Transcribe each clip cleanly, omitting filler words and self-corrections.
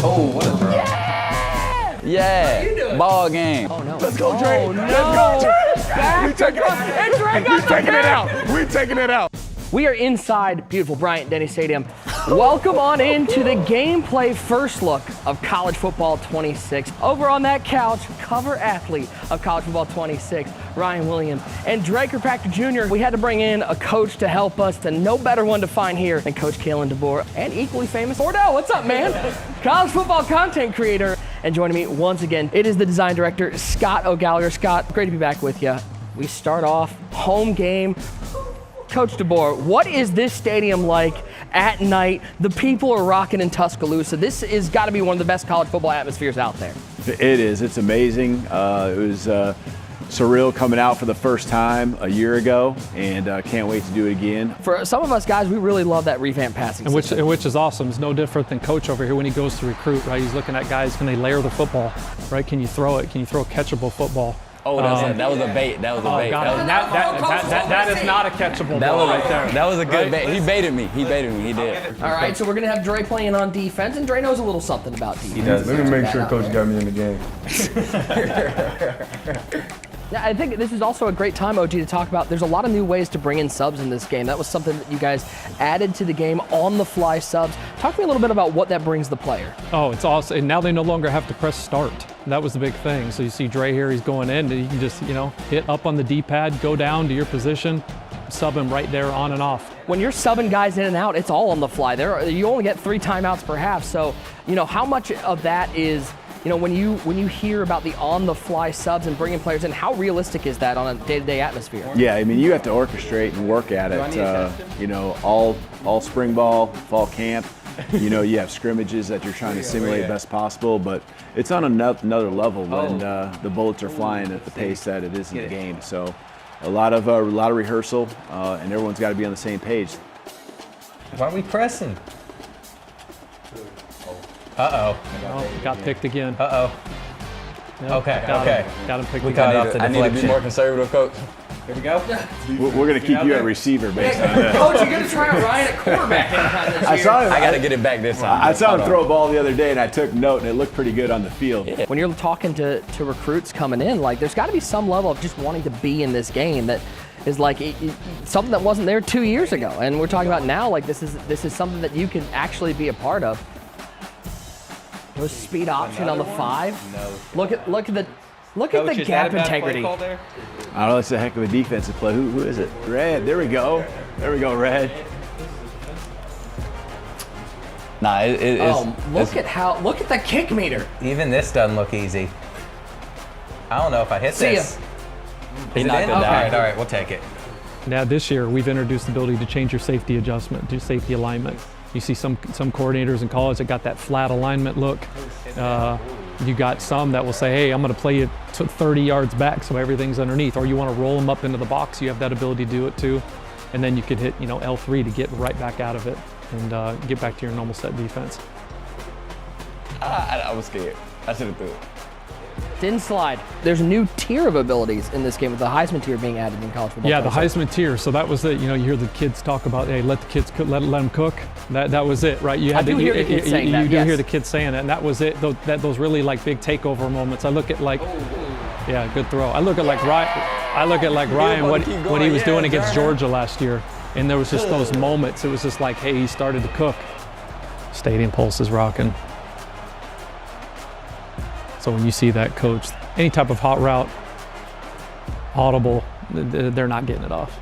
Oh, what a throw. Yeah, ball game. Oh, no. Let's go, Dre. Oh, no. Let's go. Back. We taking it out. We taking it out. We are inside beautiful Bryant-Denny Stadium. Welcome on into the gameplay first look of College Football 26. Over on that couch, cover athlete of College Football 26, Ryan Williams, and Dre Kirkpatrick Jr. We had to bring in a coach to help us, and no better one to find here than Coach Kalen DeBoer, and equally famous Ordell. What's up, man? College football content creator. And joining me once again, it is the design director, Scott O'Gallagher. Scott, great to be back with you. We start off home game. Coach DeBoer, what is this stadium like at night? The people are rocking in Tuscaloosa. This has got to be one of the best college football atmospheres out there. It is. It's amazing. It was surreal coming out for the first time a year ago, and can't wait to do it again. For some of us guys, we really love that revamped passing system. Which is awesome. It's no different than Coach over here when he goes to recruit, right? He's looking at guys, can they layer the football, right? Can you throw it? Can you throw a catchable football? Oh, that was a bait. That was a bait. That is not a catchable ball right there. That was a good bait. He baited me. He did. All right, so we're going to have Dre playing on defense, and Dre knows a little something about defense. He does. Let me make sure Coach got me in the game. Yeah, I think this is also a great time, OG, to talk about. There's a lot of new ways to bring in subs in this game. That was something that you guys added to the game, on-the-fly subs. Talk to me a little bit about what that brings the player. Oh, it's awesome. And now they no longer have to press start. That was the big thing. So you see Dre here, he's going in, and you can just, hit up on the D-pad, go down to your position, sub him right there on and off. When you're subbing guys in and out, it's all on the fly. You only get 3 timeouts per half. So, how much of that is, when you hear about the on-the-fly subs and bringing players in, how realistic is that on a day-to-day atmosphere? Yeah, I mean, you have to orchestrate and work at it. All spring ball, fall camp. You have scrimmages that you're trying to simulate best possible, but it's on another level when the bullets are flying at the pace that it is in the game. So, a lot of rehearsal, and everyone's got to be on the same page. Why are we pressing? Got picked again. Yep, Okay. Got him picked We again. got off the I need to be deflection. more conservative, Coach. Here we go. We're going to keep you at receiver based on that. Coach, you're going to try out Ryan at quarterback anytime this year. I got to get it back this time. I saw him throw a ball the other day, and I took note, and it looked pretty good on the field. When you're talking to recruits coming in, there's got to be some level of just wanting to be in this game that is something that wasn't there 2 years ago. And we're talking about now, this is something that you can actually be a part of. No speed option on the 5. No. Look at the gap integrity. I don't know, that's a heck of a defensive play. Who is it? Red, there we go. There we go, Red. Nah, look at the kick meter. Even this doesn't look easy. I don't know if I hit this. He knocked it down. All right, we'll take it. Now this year, we've introduced the ability to change your safety adjustment, do safety alignment. You see some coordinators in college that got that flat alignment look. You got some that will say, hey, I'm going to play you 30 yards back so everything's underneath. Or you want to roll them up into the box, you have that ability to do it too. And then you could hit L3 to get right back out of it and get back to your normal set defense. I was scared. I should have threw it. Didn't slide. There's a new tier of abilities in this game with the Heisman Tier being added in college football. Yeah, the Heisman Tier. So that was it. You hear the kids talk about, hey, let the kids cook, let them cook. That was it, right? You do hear the kids saying that. You do hear the kids saying that, and that was it. Those really big takeover moments. I look at yeah, good throw. I look at Ryan what he was doing against Georgia last year, and there was just those moments. It was just like, hey, he started to cook. Stadium pulse is rocking. So when you see that, coach, any type of hot route, audible, they're not getting it off.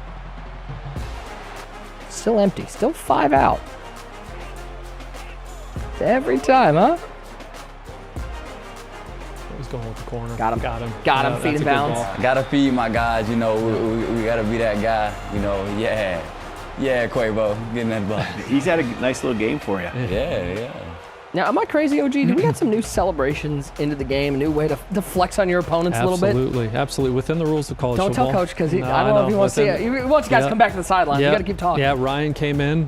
Still empty, still 5 out. Every time, huh? He's going with the corner. Got him. Yeah, feet in bounds. I got to feed my guys, we got to be that guy, Yeah, Quavo, getting that ball. He's had a nice little game for you. Yeah. Now, am I crazy, OG? Did we got some new celebrations into the game, a new way to flex on your opponents a little bit? Absolutely. Within the rules of college Don't football. tell Coach, because I don't know if he wants to see it. He wants you guys to come back to the sideline. You got to keep talking. Yeah, Ryan came in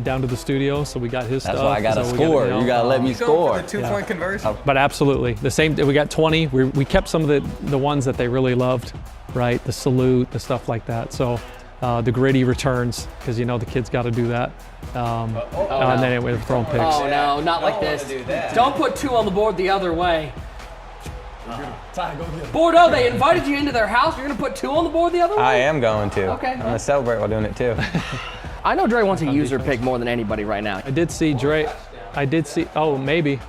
down to the studio, so we got his stuff. That's why I got to score. You got to let me score. For the 2-point conversion. But absolutely. The same, we got 20. We kept some of the ones that they really loved, right? The salute, the stuff like that. So the gritty returns, because you know the kid's got to do that. And then it was throwing picks. Oh no, not like this. Don't put 2 on the board the other way. Bordeaux, they invited you into their house. You're gonna put 2 on the board the other way? I am going to. Okay. I'm gonna celebrate while doing it too. I know Dre wants a user pick more than anybody right now. I did see Dre. Oh, maybe.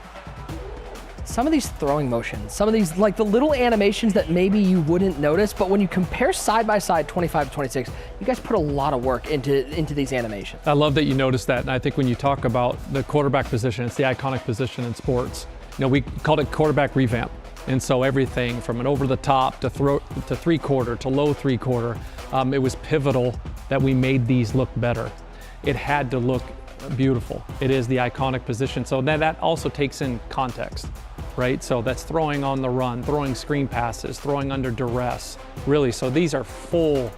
Some of these throwing motions, some of these like the little animations that maybe you wouldn't notice, but when you compare side by side 25 to 26, you guys put a lot of work into these animations. I love that you noticed that, and I think when you talk about the quarterback position, it's the iconic position in sports. You know, we called it quarterback revamp. And so everything from an over the top to 3-quarter to low 3-quarter, it was pivotal that we made these look better. It had to look beautiful. It is the iconic position. So then that also takes in context, right? So that's throwing on the run, throwing screen passes, throwing under duress, really. So these are full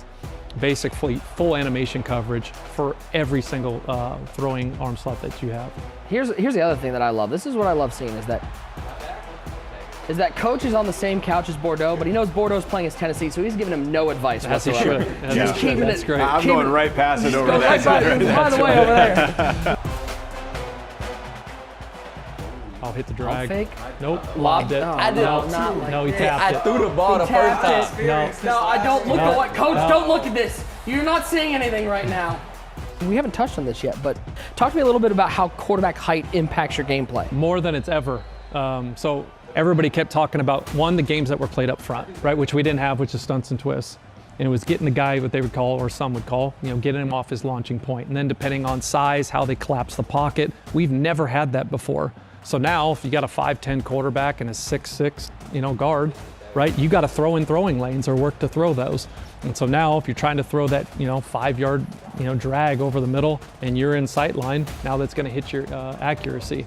animation coverage for every single throwing arm slot that you have. Here's the other thing that I love. This is what I love seeing is that coach is on the same couch as Bordeaux, but he knows Bordeaux's playing against Tennessee, so he's giving him no advice As he whatsoever. should. Just keeping That's it. great. I'm going right past it over Go that right side. by the way over there. I'll hit the drag. Fake. Nope. Lobbed it. it. I did. No, he tapped it. threw the ball the first tapped time. No, I don't look No. at what coach. No. Don't look at this. You're not seeing anything right now. We haven't touched on this yet, but talk to me a little bit about how quarterback height impacts your gameplay. More than it's ever. So everybody kept talking about, one, the games that were played up front, right, which we didn't have, which is stunts and twists. And it was getting the guy, what they would call, or some would call, getting him off his launching point. And then depending on size, how they collapse the pocket, we've never had that before. So now if you got a 5'10" quarterback and a 6'6", guard, right, you got to throw in throwing lanes or work to throw those. And so now if you're trying to throw that, 5-yard, drag over the middle and you're in sight line, now that's going to hit your accuracy.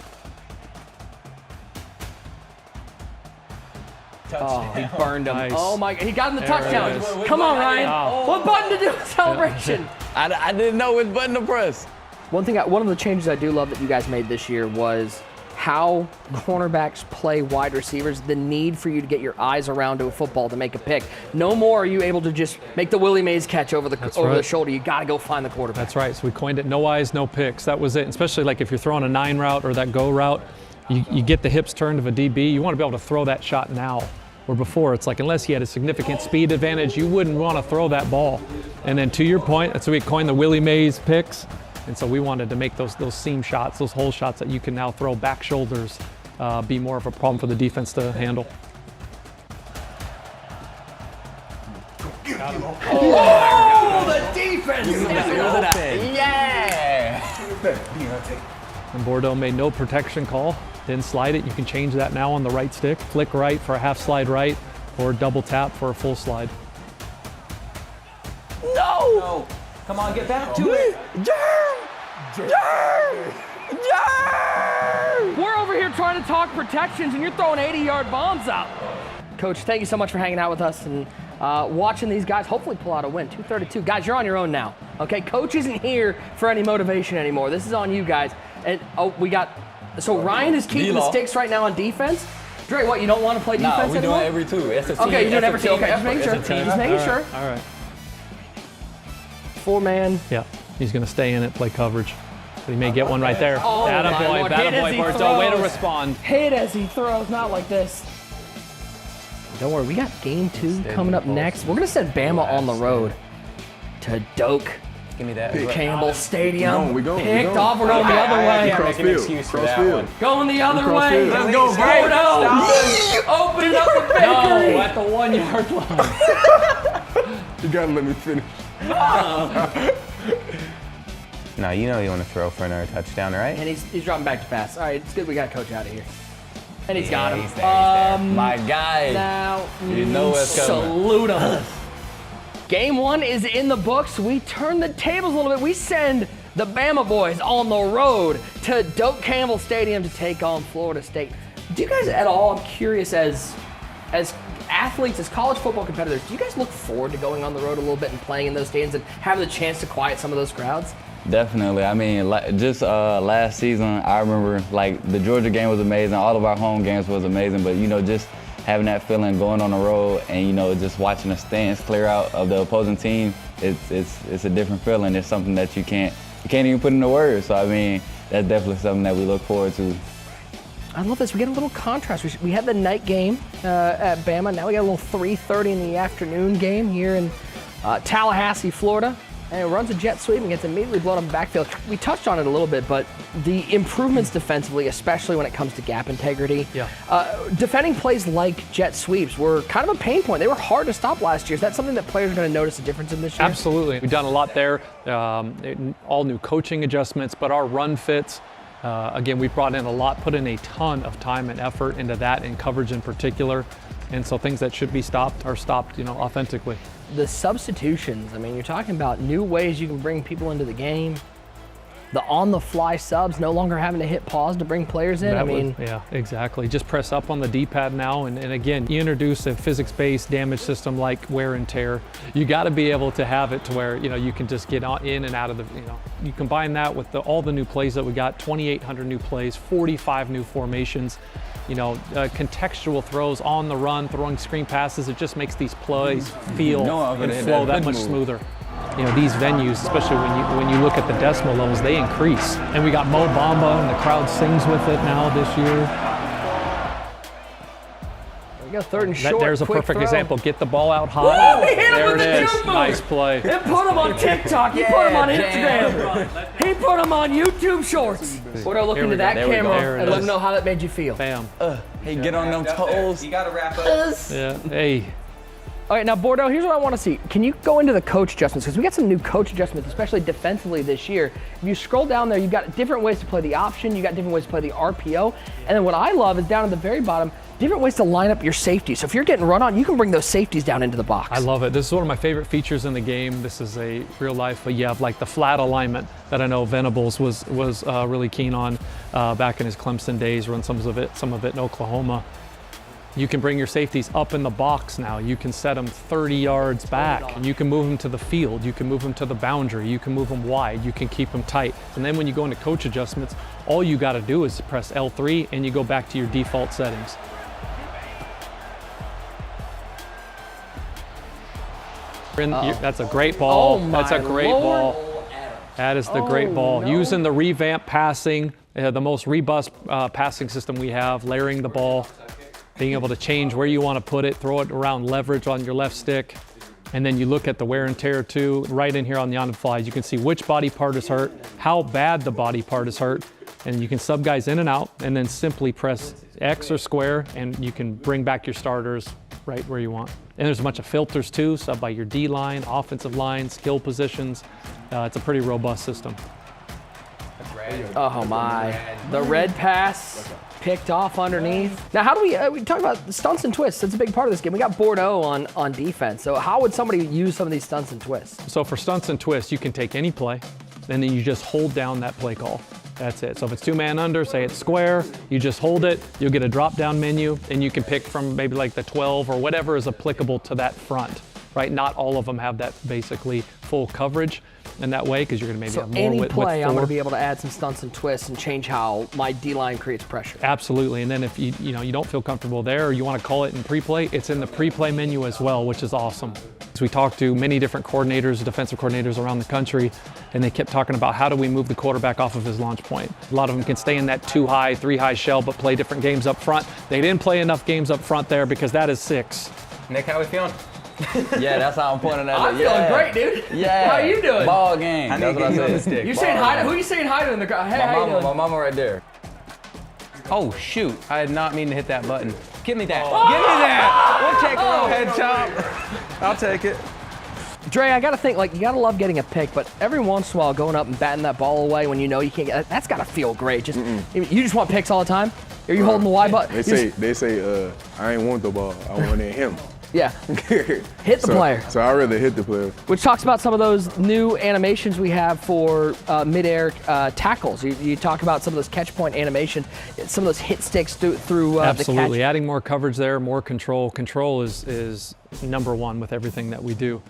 Oh, he burned him. Nice. Oh my God, he got him the There it touchdown. is. Come on, Ryan. Oh. What button to do a celebration? I didn't know which button to press. One of the changes I do love that you guys made this year was how cornerbacks play wide receivers, the need for you to get your eyes around to a football to make a pick. No more are you able to just make the Willie Mays catch over the right. shoulder. You got to go find the quarterback. That's right. So we coined it no eyes, no picks. That was it. Especially like if you're throwing a 9 route or that go route, you get the hips turned of a DB. You want to be able to throw that shot now. Where before it's like unless he had a significant speed advantage, you wouldn't want to throw that ball. And then to your point, that's why we coined the Willie Mays picks. And so we wanted to make those seam shots, those hole shots that you can now throw back shoulders, be more of a problem for the defense to handle. Oh, the defense! Yeah. And Bordeaux made no protection call, didn't slide it. You can change that now on the right stick. Flick right for a half slide right, or double tap for a full slide. No. Come on, get back to it. We're over here trying to talk protections, and you're throwing 80-yard bombs out. Coach, thank you so much for hanging out with us and watching these guys hopefully pull out a win. 232. Guys, you're on your own now. Okay, coach isn't here for any motivation anymore. This is on you guys. And so Ryan is keeping the sticks right now on defense. Dre, what, you don't want to play defense we're anymore? doing every two. It's a team. Okay, you're doing every two. Okay, It's just making sure. a team. Just making sure. All right. 4-man. Yeah, he's going to stay in it, play coverage. So he may get one right there. Oh, my Attaboy, Lord. Hit as attaboy, he Bordeaux. Way to throws. respond. Hit as he throws, not like this. Don't worry, we got game 2 coming up next. We're going to send Bama on the road to Doak Give me that. Campbell Stadium. We going. Picked off, we're going the other way. Can't make an excuse for that one. Going the other Cross way. field. Let's go, Bordeaux. Opening up the bakery. No, at the 1-yard line. You gotta let me finish. No, you know you want to throw for another touchdown, right? And he's dropping back to pass. All right, it's good we got coach out of here. And he's got him. He's there. My guy. Now, You know what's coming. salute him. Game 1 is in the books. We turn the tables a little bit. We send the Bama boys on the road to Doak Campbell Stadium to take on Florida State. Do you guys at all, I'm curious, as athletes, as college football competitors, do you guys look forward to going on the road a little bit and playing in those stadiums and having the chance to quiet some of those crowds? Definitely. I mean, just last season, I remember the Georgia game was amazing. All of our home games was amazing. But just having that feeling going on the road and just watching the stands clear out of the opposing team it's a different feeling. It's something that you can't even put into words. So I mean, that's definitely something that we look forward to. I love this. We get a little contrast. We had the night game at Bama. Now we got a little 3:30 in the afternoon game here in Tallahassee, Florida. And it runs a jet sweep and gets immediately blown up in the backfield. We touched on it a little bit, but the improvements defensively, especially when it comes to gap integrity, defending plays like jet sweeps were kind of a pain point. They were hard to stop last year. Is that something that players are going to notice a difference in this year? Absolutely. We've done a lot there, all new coaching adjustments, but our run fits, again, we brought in a lot, put in a ton of time and effort into that, and coverage in particular. And so things that should be stopped are stopped, authentically. The substitutions, I mean, you're talking about new ways you can bring people into the game. The on-the-fly subs, no longer having to hit pause to bring players in. Yeah, exactly. Just press up on the D-pad now, and again, you introduce a physics-based damage system like wear and tear. You got to be able to have it to where you can just get in and out of the. You combine that with all the new plays that we got, 2,800 new plays, 45 new formations. Contextual throws on the run, throwing screen passes. It just makes these plays feel and flow that much smoother. These venues, especially when you look at the decimal levels, they increase. And we got Mo Bamba, and the crowd sings with it now this year. We go third and short. There's a perfect throw. example. Get the ball out high. Whoa, he hit him there with it the is. jump move. Nice play. It put him on TikTok. He put him on Instagram. He put him on YouTube Shorts. Bordeaux, look into that camera and let him know how that made you feel. Bam. Hey, get on them toes. You got to wrap up. Yeah. Hey. All right, now Bordeaux, here's what I want to see. Can you go into the coach adjustments? Because we got some new coach adjustments, especially defensively this year. If you scroll down there, you've got different ways to play the option. You got different ways to play the RPO. And then what I love is down at the very bottom, different ways to line up your safety. So if you're getting run on, you can bring those safeties down into the box. I love it. This is one of my favorite features in the game. This is a real life, but you have like the flat alignment that I know Venables was really keen on back in his Clemson days, run some of it in Oklahoma. You can bring your safeties up in the box now. You can set them 30 yards back, and you can move them to the field. You can move them to the boundary. You can move them wide. You can keep them tight. And then when you go into coach adjustments, all you got to do is press L3, and you go back to your default settings. That's a great ball. That's a great ball. That is the great ball. No. Using the revamp passing, the most robust passing system we have, layering the ball, being able to change where you want to put it, throw it around leverage on your left stick. And then you look at the wear and tear too, right in here on the on the fly. You can see which body part is hurt, how bad the body part is hurt, and you can sub guys in and out, and then simply press X or square, and you can bring back your starters right where you want. And there's a bunch of filters too, sub by your D line, offensive line, skill positions. It's a pretty robust system. Oh my, the red pass picked off underneath. Now how do we talk about the stunts and twists? That's a big part of this game. We got Bordeaux on defense. So how would somebody use some of these stunts and twists? So for stunts and twists, you can take any play, and then you just hold down that play call. That's it. So if it's 2-man under, say it's square, you just hold it, you'll get a drop-down menu, and you can pick from maybe like the 12 or whatever is applicable to that front, right? Not all of them have that basically full coverage in that way, because you're gonna maybe have more any with play, I'm four. gonna be able to add some stunts and twists and change how my D-line creates pressure. Absolutely, and then if you don't feel comfortable there, or you wanna call it in pre-play, it's in the pre-play menu as well, which is awesome. So we talked to many different coordinators, defensive coordinators around the country, and they kept talking about how do we move the quarterback off of his launch point. A lot of them can stay in that 2-high, 3-high shell, but play different games up front. They didn't play enough games up front there because that is 6. Nick, how we feeling? Yeah, that's how I'm pointing at I'm it. feeling Yeah. great, dude. Yeah. How you doing? Ball game. I need That's to what get you on I the said. stick. You saying hi to, who you saying hi to in the crowd? Hey, how you doing? My mama right there. Oh, shoot. I did not mean to hit that button. Give me that. Give me that. We'll take a little head chop. I'll take it. Dre, I gotta think, like, you gotta love getting a pick, but every once in a while going up and batting that ball away when you know you can't get, that's gotta feel great. Just You just want picks all the time? Are you holding the Y button? They say, I ain't want the ball. I wanted him. Yeah. Hit the player. So I'd rather hit the player. Which talks about some of those new animations we have for mid-air tackles. You talk about some of those catch point animations, some of those hit sticks through Absolutely, the catch. adding more coverage there, more control. Control is number one with everything that we do.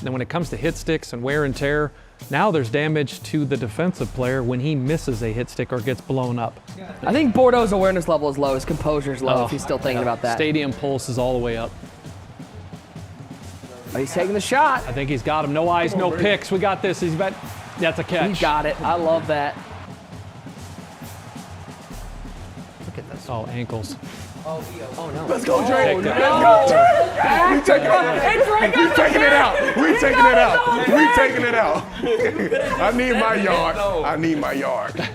Then when it comes to hit sticks and wear and tear, now there's damage to the defensive player when he misses a hit stick or gets blown up. I think Bordeaux's awareness level is low, his composure is low if he's still thinking about that. Stadium pulse is all the way up. Oh, he's taking the shot. I think he's got him. No eyes, no picks. We got this. That's a catch. He's got it. I love that. Look at this. Oh, ankles. Oh no. Let's go, Drake. Take Let's that. go. We taking it out. We taking it out. We taking it out. I need my yard. I need my yard.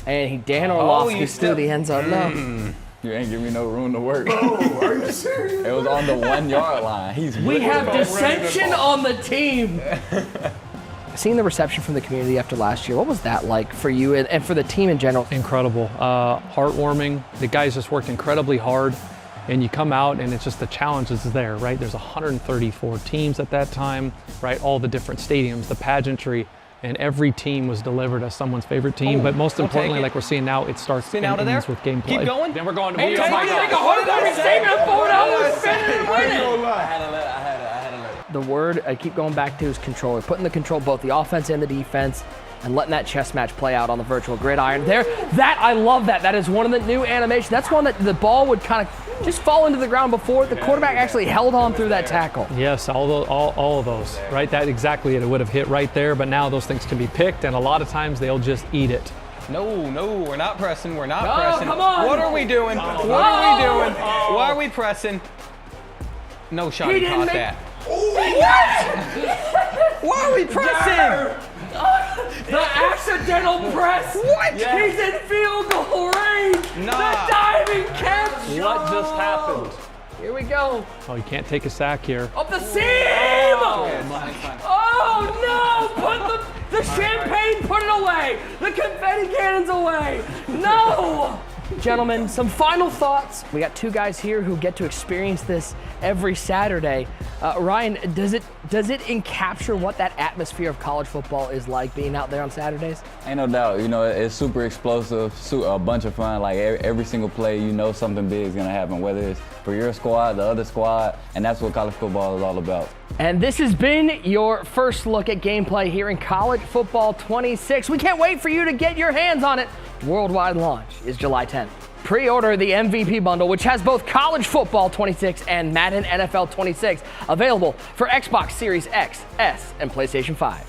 And Dan Orlovsky's through the end zone. No. You ain't give me no room to work. Oh, are you serious? It was on the 1 yard line. We have dissension on the team. Seeing the reception from the community after last year, what was that like for you and for the team in general? Incredible. Heartwarming. The guys just worked incredibly hard. And you come out and it's just the challenges is there, right? There's 134 teams at that time, right? All the different stadiums, the pageantry, and every team was delivered as someone's favorite team. But most importantly, like we're seeing now, it starts and ends with gameplay. Keep going. Then we're going to Take a heartwarming statement forward. I was spinning and winning. I had to let it. The word I keep going back to is control. We're putting the control, both the offense and the defense, and letting that chess match play out on the virtual gridiron. I love that. That is one of the new animations. That's one that the ball would kind of just fall into the ground before the quarterback actually held on through that tackle. Yes, all of those, right? That exactly it would have hit right there, but now those things can be picked, and a lot of times they'll just eat it. No, we're not pressing. We're not No, pressing. come on. What are we doing? What are we doing? Why are we pressing? No shot. He caught that. Why are we pressing? The accidental press. What? He's in field goal range. Nah. The diving catch. What just happened? Here we go. Oh, you can't take a sack here. Up the seam. Oh no! Put the champagne. Put it away. The confetti cannons away. No. Gentlemen, some final thoughts. We got two guys here who get to experience this every Saturday. Ryan, does it encapture what that atmosphere of college football is like being out there on Saturdays? Ain't no doubt. You know, it's super explosive, a bunch of fun. Like every single play, you know something big is gonna happen, whether it's for your squad, the other squad, and that's what college football is all about. And this has been your first look at gameplay here in College Football 26. We can't wait for you to get your hands on it. Worldwide launch is July 10th. Pre-order the MVP bundle, which has both College Football 26 and Madden NFL 26, available for Xbox Series X, S, and PlayStation 5.